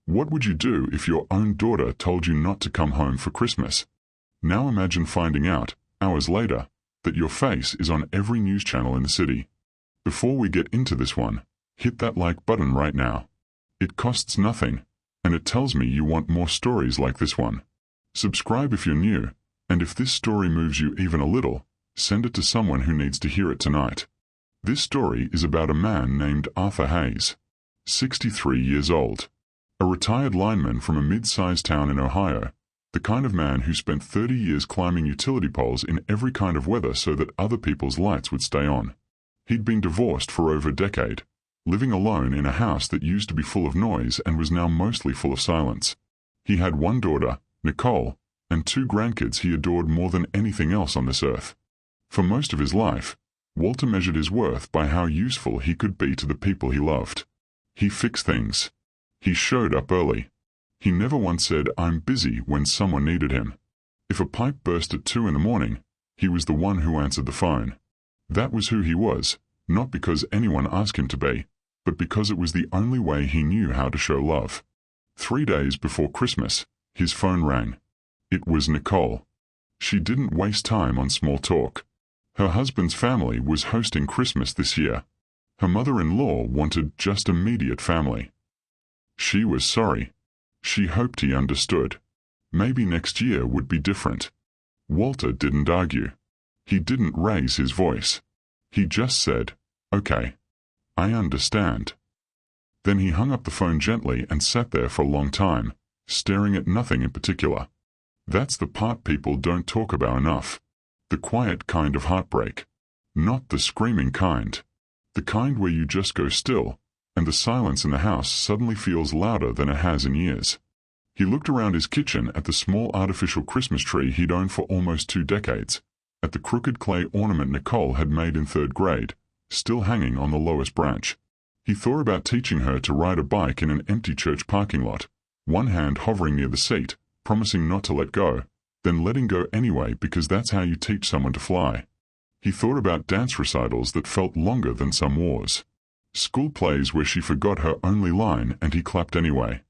What would you do if your own daughter told you not to come home for Christmas? Now imagine finding out, hours later, that your face is on every news channel in the city. Before we get into this one, hit that like button right now. It costs nothing, and it tells me you want more stories like this one. Subscribe if you're new, and if this story moves you even a little, send it to someone who needs to hear it tonight. This story is about a man named Arthur Hayes, 63 years old. A retired lineman from a mid-sized town in Ohio, the kind of man who spent 30 years climbing utility poles in every kind of weather so that other people's lights would stay on. He'd been divorced for over a decade, living alone in a house that used to be full of noise and was now mostly full of silence. He had one daughter, Nicole, and two grandkids he adored more than anything else on this earth. For most of his life, Walter measured his worth by how useful he could be to the people he loved. He fixed things. He showed up early. He never once said, "I'm busy," when someone needed him. If a pipe burst at 2 in the morning, he was the one who answered the phone. That was who he was, not because anyone asked him to be, but because it was the only way he knew how to show love. 3 days before Christmas, his phone rang. It was Nicole. She didn't waste time on small talk. Her husband's family was hosting Christmas this year. Her mother-in-law wanted just immediate family. She was sorry. She hoped he understood. Maybe next year would be different. Walter didn't argue. He didn't raise his voice. He just said, "Okay. I understand." Then he hung up the phone gently and sat there for a long time, staring at nothing in particular. That's the part people don't talk about enough. The quiet kind of heartbreak. Not the screaming kind. The kind where you just go still, and the silence in the house suddenly feels louder than it has in years. He looked around his kitchen at the small artificial Christmas tree he'd owned for almost 2 decades, at the crooked clay ornament Nicole had made in 3rd grade, still hanging on the lowest branch. He thought about teaching her to ride a bike in an empty church parking lot, one hand hovering near the seat, promising not to let go, then letting go anyway because that's how you teach someone to fly. He thought about dance recitals that felt longer than some wars. School plays where she forgot her only line and he clapped anyway.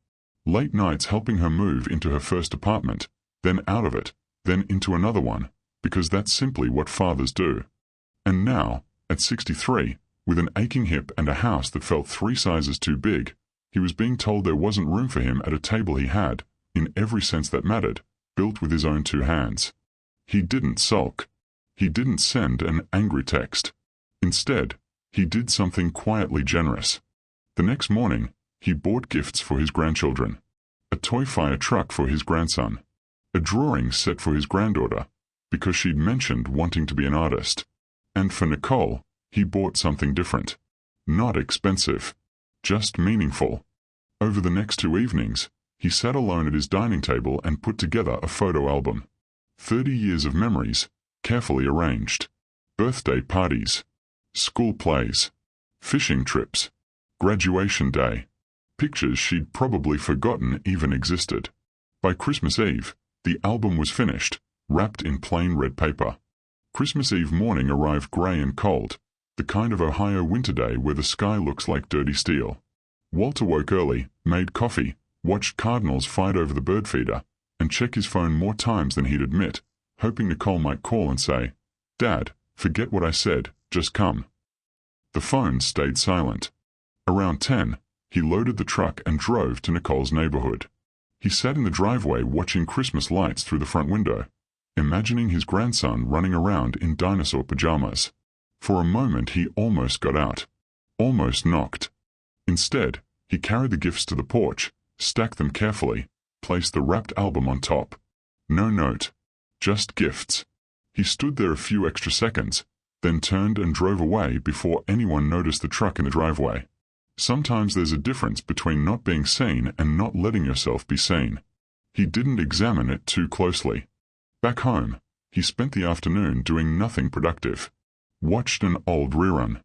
Late nights helping her move into her first apartment, then out of it, then into another one, because that's simply what fathers do. And now, at 63, with an aching hip and a house that felt 3 sizes too big, he was being told there wasn't room for him at a table he had, in every sense that mattered, built with his own 2 hands. He didn't sulk. He didn't send an angry text. Instead, he did something quietly generous. The next morning, he bought gifts for his grandchildren. A toy fire truck for his grandson. A drawing set for his granddaughter, because she'd mentioned wanting to be an artist. And for Nicole, he bought something different. Not expensive. Just meaningful. Over the next 2 evenings, he sat alone at his dining table and put together a photo album. 30 years of memories, carefully arranged. Birthday parties. School plays. Fishing trips. Graduation day. Pictures she'd probably forgotten even existed. By Christmas Eve, the album was finished, wrapped in plain red paper. Christmas Eve morning arrived grey and cold, the kind of Ohio winter day where the sky looks like dirty steel. Walter woke early, made coffee, watched cardinals fight over the bird feeder, and checked his phone more times than he'd admit, hoping Nicole might call and say, "Dad, forget what I said, just come." The phone stayed silent. Around 10, he loaded the truck and drove to Nicole's neighborhood. He sat in the driveway watching Christmas lights through the front window, imagining his grandson running around in dinosaur pajamas. For a moment he almost got out. Almost knocked. Instead, he carried the gifts to the porch, stacked them carefully, placed the wrapped album on top. No note. Just gifts. He stood there a few extra seconds, then turned and drove away before anyone noticed the truck in the driveway. Sometimes there's a difference between not being seen and not letting yourself be seen. He didn't examine it too closely. Back home, he spent the afternoon doing nothing productive. Watched an old rerun.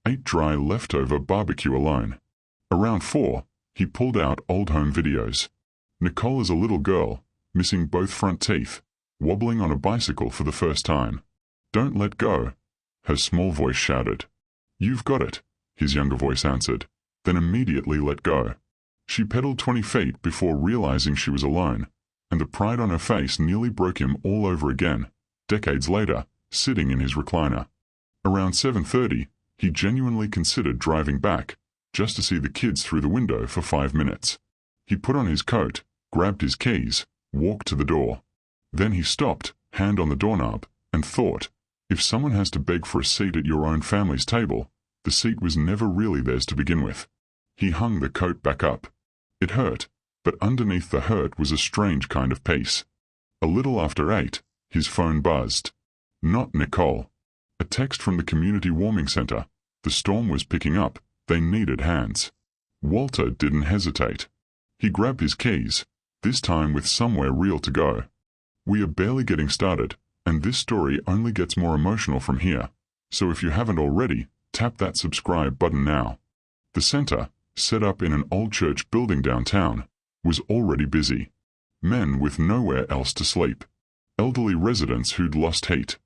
Ate dry leftover barbecue alone. Around 4, he pulled out old home videos. Nicole is a little girl, missing both front teeth, wobbling on a bicycle for the first time. "Don't let go," her small voice shouted. "You've got it," his younger voice answered, then immediately let go. She pedaled 20 feet before realizing she was alone, and the pride on her face nearly broke him all over again, decades later, sitting in his recliner. Around 7:30, he genuinely considered driving back, just to see the kids through the window for 5 minutes. He put on his coat, grabbed his keys, walked to the door. Then he stopped, hand on the doorknob, and thought, if someone has to beg for a seat at your own family's table, the seat was never really theirs to begin with. He hung the coat back up. It hurt, but underneath the hurt was a strange kind of peace. A little after 8, his phone buzzed. Not Nicole. A text from the community warming center. The storm was picking up. They needed hands. Walter didn't hesitate. He grabbed his keys, this time with somewhere real to go. We are barely getting started, and this story only gets more emotional from here, so if you haven't already, tap that subscribe button now. The center, set up in an old church building downtown, was already busy. Men with nowhere else to sleep. Elderly residents who'd lost heat.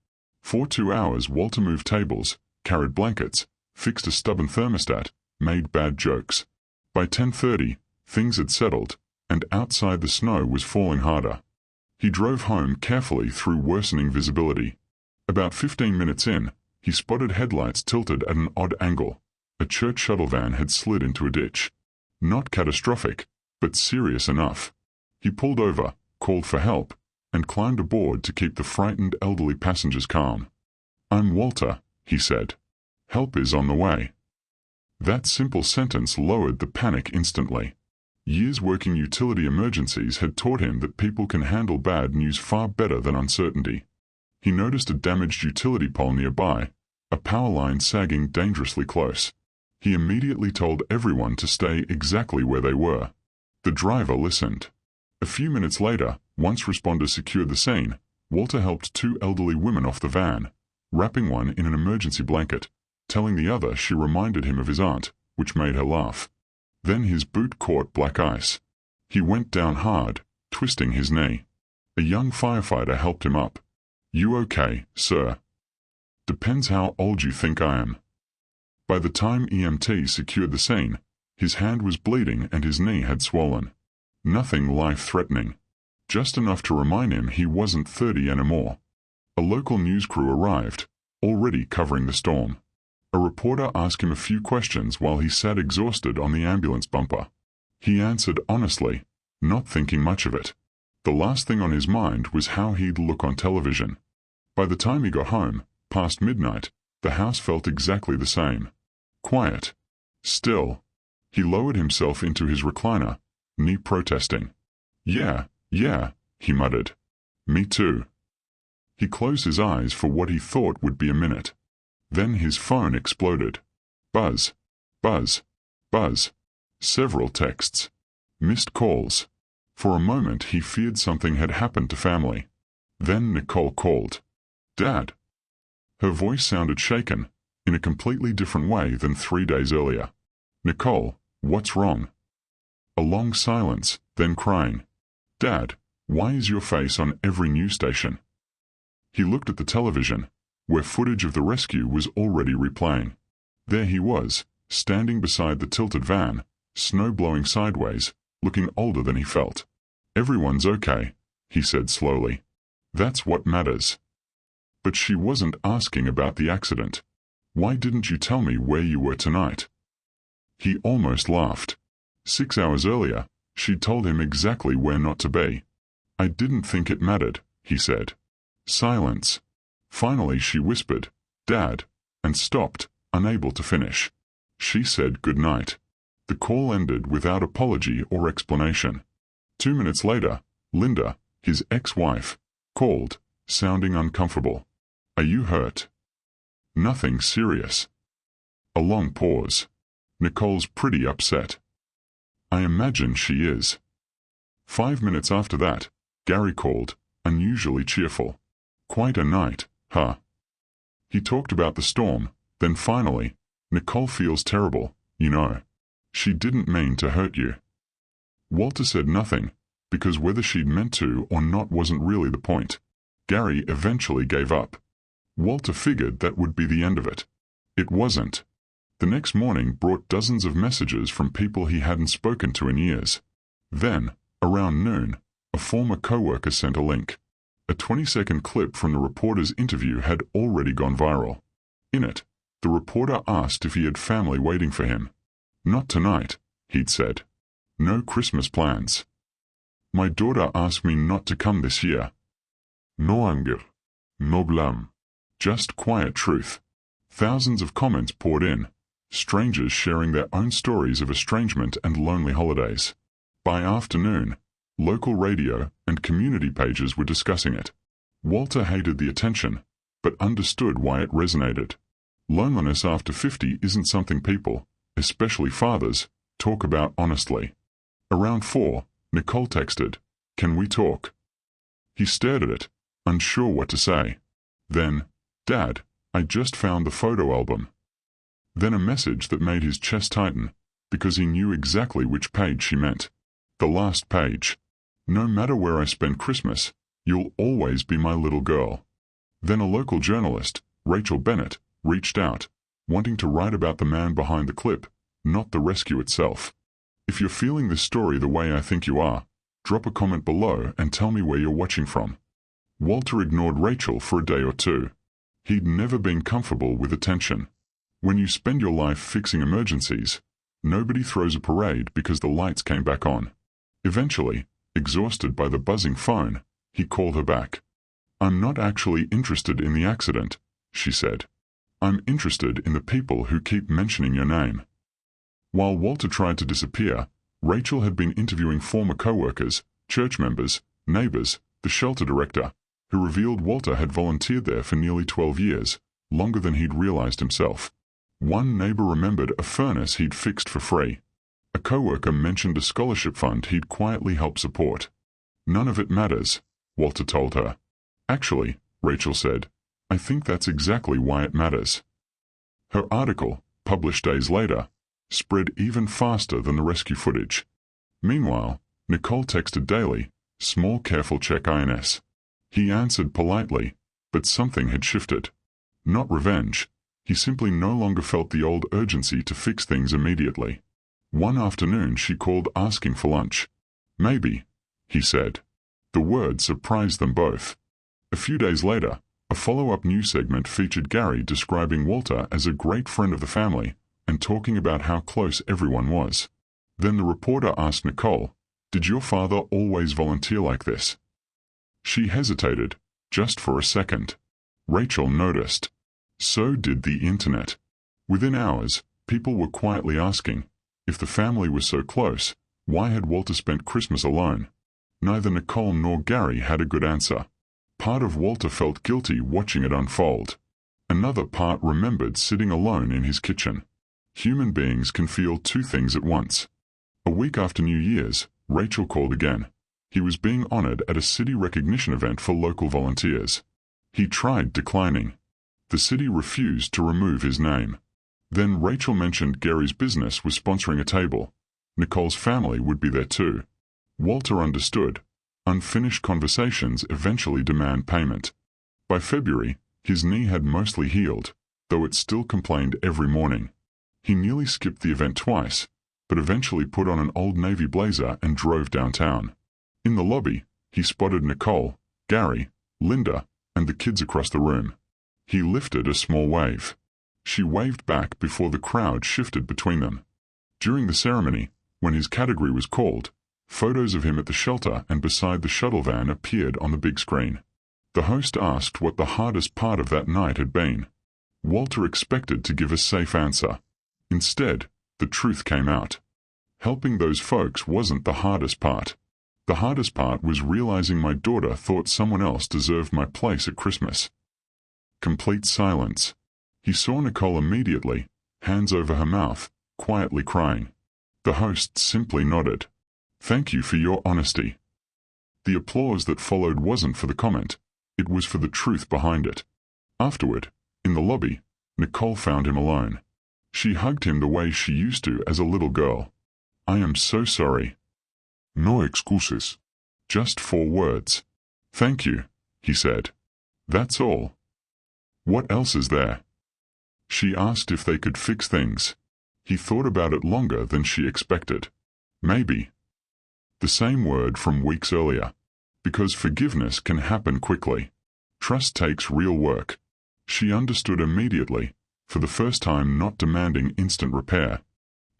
For 2 hours Walter moved tables, carried blankets, fixed a stubborn thermostat, made bad jokes. By 10:30, things had settled, and outside the snow was falling harder. He drove home carefully through worsening visibility. About 15 minutes in, he spotted headlights tilted at an odd angle. A church shuttle van had slid into a ditch. Not catastrophic, but serious enough. He pulled over, called for help, and climbed aboard to keep the frightened elderly passengers calm. "I'm Walter," he said. "Help is on the way." That simple sentence lowered the panic instantly. Years working utility emergencies had taught him that people can handle bad news far better than uncertainty. He noticed a damaged utility pole nearby, a power line sagging dangerously close. He immediately told everyone to stay exactly where they were. The driver listened. A few minutes later, once responders secured the scene, Walter helped 2 elderly women off the van, wrapping one in an emergency blanket, telling the other she reminded him of his aunt, which made her laugh. Then his boot caught black ice. He went down hard, twisting his knee. A young firefighter helped him up. "You okay, sir?" "Depends how old you think I am." By the time EMT secured the scene, his hand was bleeding and his knee had swollen. Nothing life-threatening. Just enough to remind him he wasn't 30 anymore. A local news crew arrived, already covering the storm. A reporter asked him a few questions while he sat exhausted on the ambulance bumper. He answered honestly, not thinking much of it. The last thing on his mind was how he'd look on television. By the time he got home, past midnight, the house felt exactly the same. Quiet. Still. He lowered himself into his recliner, knee protesting. Yeah, he muttered. "Me too." He closed his eyes for what he thought would be a minute. Then his phone exploded. Buzz, buzz, buzz. Several texts. Missed calls. For a moment he feared something had happened to family. Then Nicole called. "Dad." Her voice sounded shaken, in a completely different way than 3 days earlier. "Nicole, what's wrong?" A long silence, then crying. "Dad, why is your face on every news station?" He looked at the television, where footage of the rescue was already replaying. There he was, standing beside the tilted van, snow blowing sideways, looking older than he felt. "Everyone's okay," he said slowly. "That's what matters." But she wasn't asking about the accident. "Why didn't you tell me where you were tonight?" He almost laughed. 6 hours earlier, she'd told him exactly where not to be. "I didn't think it mattered," he said. Silence. Finally she whispered, "Dad," and stopped, unable to finish. She said good night. The call ended without apology or explanation. 2 minutes later, Linda, his ex-wife, called, sounding uncomfortable. "Are you hurt?" "Nothing serious." A long pause. "Nicole's pretty upset." "I imagine she is." 5 minutes after that, Gary called, unusually cheerful. "Quite a night, huh?" He talked about the storm, then finally, "Nicole feels terrible, you know. She didn't mean to hurt you." Walter said nothing, because whether she'd meant to or not wasn't really the point. Gary eventually gave up. Walter figured that would be the end of it. It wasn't. The next morning brought dozens of messages from people he hadn't spoken to in years. Then, around noon, a former co-worker sent a link. A 20-second clip from the reporter's interview had already gone viral. In it, the reporter asked if he had family waiting for him. "Not tonight," he'd said. "No Christmas plans. My daughter asked me not to come this year." No anger. No blame. Just quiet truth. Thousands of comments poured in, strangers sharing their own stories of estrangement and lonely holidays. By afternoon, local radio and community pages were discussing it. Walter hated the attention, but understood why it resonated. Loneliness after 50 isn't something people, especially fathers, talk about honestly. Around 4, Nicole texted, "Can we talk?" He stared at it, unsure what to say. Then, "Dad, I just found the photo album." Then a message that made his chest tighten, because he knew exactly which page she meant. The last page. "No matter where I spend Christmas, you'll always be my little girl." Then a local journalist, Rachel Bennett, reached out, wanting to write about the man behind the clip, not the rescue itself. "If you're feeling this story the way I think you are, drop a comment below and tell me where you're watching from." Walter ignored Rachel for a day or two. He'd never been comfortable with attention. When you spend your life fixing emergencies, nobody throws a parade because the lights came back on. Eventually, exhausted by the buzzing phone, he called her back. "I'm not actually interested in the accident," she said. "I'm interested in the people who keep mentioning your name." While Walter tried to disappear, Rachel had been interviewing former co-workers, church members, neighbors, the shelter director, who revealed Walter had volunteered there for nearly 12 years, longer than he'd realized himself. One neighbor remembered a furnace he'd fixed for free. A co-worker mentioned a scholarship fund he'd quietly helped support. "None of it matters," Walter told her. "Actually," Rachel said, "I think that's exactly why it matters." Her article, published days later, spread even faster than the rescue footage. Meanwhile, Nicole texted daily, "Small careful check INS." He answered politely, but something had shifted. Not revenge. He simply no longer felt the old urgency to fix things immediately. One afternoon she called asking for lunch. "Maybe," he said. The word surprised them both. A few days later, a follow-up news segment featured Gary describing Walter as a great friend of the family and talking about how close everyone was. Then the reporter asked Nicole, "Did your father always volunteer like this?" She hesitated, just for a second. Rachel noticed. So did the internet. Within hours, people were quietly asking, if the family was so close, why had Walter spent Christmas alone? Neither Nicole nor Gary had a good answer. Part of Walter felt guilty watching it unfold. Another part remembered sitting alone in his kitchen. Human beings can feel two things at once. A week after New Year's, Rachel called again. He was being honored at a city recognition event for local volunteers. He tried declining. The city refused to remove his name. Then Rachel mentioned Gary's business was sponsoring a table. Nicole's family would be there too. Walter understood. Unfinished conversations eventually demand payment. By February, his knee had mostly healed, though it still complained every morning. He nearly skipped the event twice, but eventually put on an old Navy blazer and drove downtown. In the lobby, he spotted Nicole, Gary, Linda, and the kids across the room. He lifted a small wave. She waved back before the crowd shifted between them. During the ceremony, when his category was called, photos of him at the shelter and beside the shuttle van appeared on the big screen. The host asked what the hardest part of that night had been. Walter expected to give a safe answer. Instead, the truth came out. Helping those folks wasn't the hardest part. The hardest part was realizing my daughter thought someone else deserved my place at Christmas. Complete silence. He saw Nicole immediately, hands over her mouth, quietly crying. The host simply nodded. "Thank you for your honesty." The applause that followed wasn't for the comment. It was for the truth behind it. Afterward, in the lobby, Nicole found him alone. She hugged him the way she used to as a little girl. "I am so sorry." "No excuses." Just 4 words. "Thank you," he said. "That's all." "What else is there?" She asked if they could fix things. He thought about it longer than she expected. Maybe. The same word from weeks earlier. Because forgiveness can happen quickly. Trust takes real work. She understood immediately, for the first time not demanding instant repair.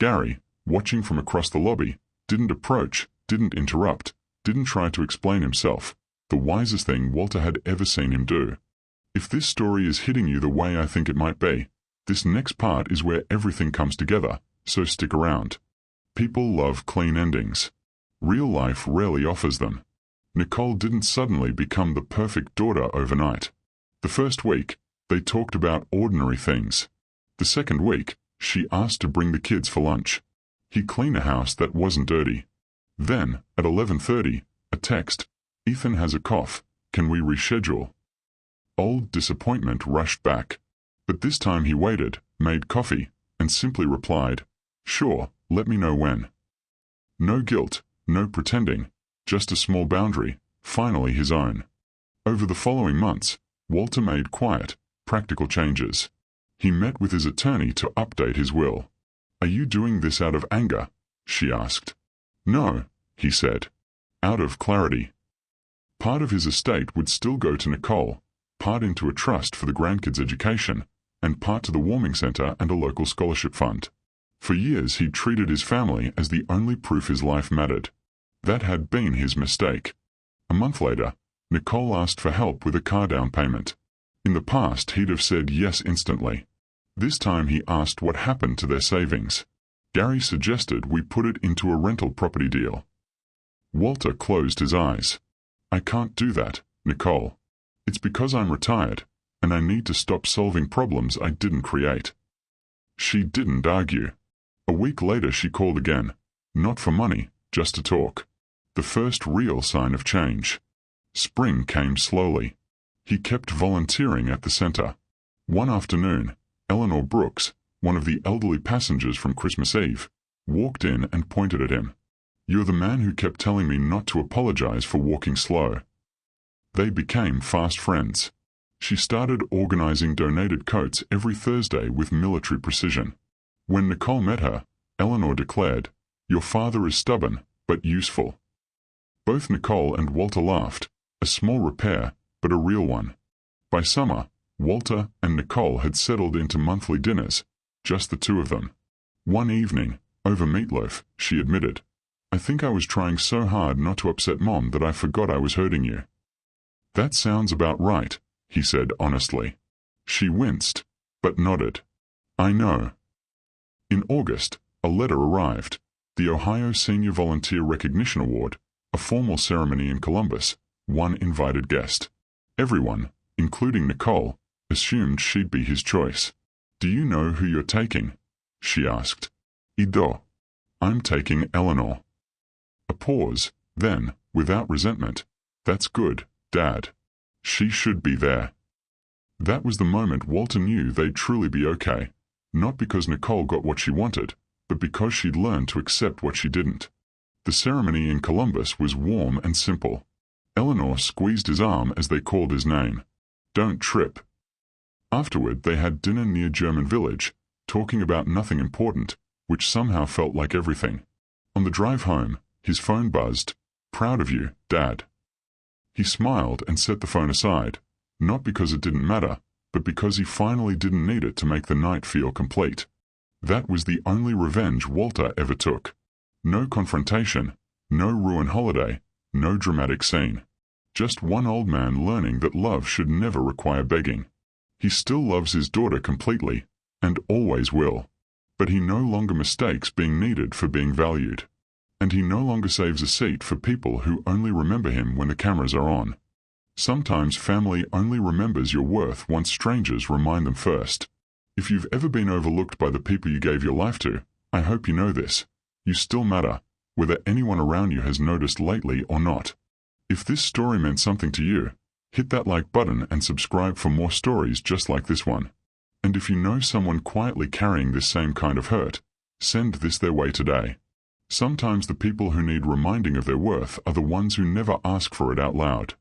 Gary, watching from across the lobby, didn't approach, didn't interrupt, didn't try to explain himself. The wisest thing Walter had ever seen him do. If this story is hitting you the way I think it might be, this next part is where everything comes together, so stick around. People love clean endings. Real life rarely offers them. Nicole didn't suddenly become the perfect daughter overnight. The first week, they talked about ordinary things. The second week, she asked to bring the kids for lunch. He'd clean a house that wasn't dirty. Then, at 11:30, a text, "Ethan has a cough, can we reschedule?" Old disappointment rushed back. But this time he waited, made coffee, and simply replied, "Sure, let me know when." No guilt, no pretending, just a small boundary, finally his own. Over the following months, Walter made quiet, practical changes. He met with his attorney to update his will. "Are you doing this out of anger?" she asked. "No," he said. "Out of clarity." Part of his estate would still go to Nicole, part into a trust for the grandkids' education, and part to the warming center and a local scholarship fund. For years he'd treated his family as the only proof his life mattered. That had been his mistake. A month later, Nicole asked for help with a car down payment. In the past he'd have said yes instantly. This time he asked what happened to their savings. Gary suggested we put it into a rental property deal. Walter closed his eyes. "I can't do that, Nicole. It's because I'm retired, and I need to stop solving problems I didn't create." She didn't argue. A week later she called again, not for money, just to talk. The first real sign of change. Spring came slowly. He kept volunteering at the center. One afternoon, Eleanor Brooks, one of the elderly passengers from Christmas Eve, walked in and pointed at him. "You're the man who kept telling me not to apologize for walking slow." They became fast friends. She started organizing donated coats every Thursday with military precision. When Nicole met her, Eleanor declared, "Your father is stubborn, but useful." Both Nicole and Walter laughed, a small repair, but a real one. By summer, Walter and Nicole had settled into monthly dinners, just the two of them. One evening, over meatloaf, she admitted, "I think I was trying so hard not to upset Mom that I forgot I was hurting you." "That sounds about right," he said honestly. She winced, but nodded. "I know." In August, a letter arrived, the Ohio Senior Volunteer Recognition Award, a formal ceremony in Columbus, one invited guest. Everyone, including Nicole, assumed she'd be his choice. "Do you know who you're taking?" she asked. "Ido. I'm taking Eleanor." A pause, then, without resentment, "That's good, Dad. She should be there." That was the moment Walter knew they'd truly be okay, not because Nicole got what she wanted, but because she'd learned to accept what she didn't. The ceremony in Columbus was warm and simple. Eleanor squeezed his arm as they called his name. "Don't trip." Afterward they had dinner near German Village, talking about nothing important, which somehow felt like everything. On the drive home, his phone buzzed. "Proud of you, Dad." He smiled and set the phone aside, not because it didn't matter, but because he finally didn't need it to make the night feel complete. That was the only revenge Walter ever took. No confrontation, no ruined holiday, no dramatic scene. Just one old man learning that love should never require begging. He still loves his daughter completely, and always will. But he no longer mistakes being needed for being valued. And he no longer saves a seat for people who only remember him when the cameras are on. Sometimes family only remembers your worth once strangers remind them first. If you've ever been overlooked by the people you gave your life to, I hope you know this. You still matter, whether anyone around you has noticed lately or not. If this story meant something to you, hit that like button and subscribe for more stories just like this one. And if you know someone quietly carrying this same kind of hurt, send this their way today. Sometimes the people who need reminding of their worth are the ones who never ask for it out loud.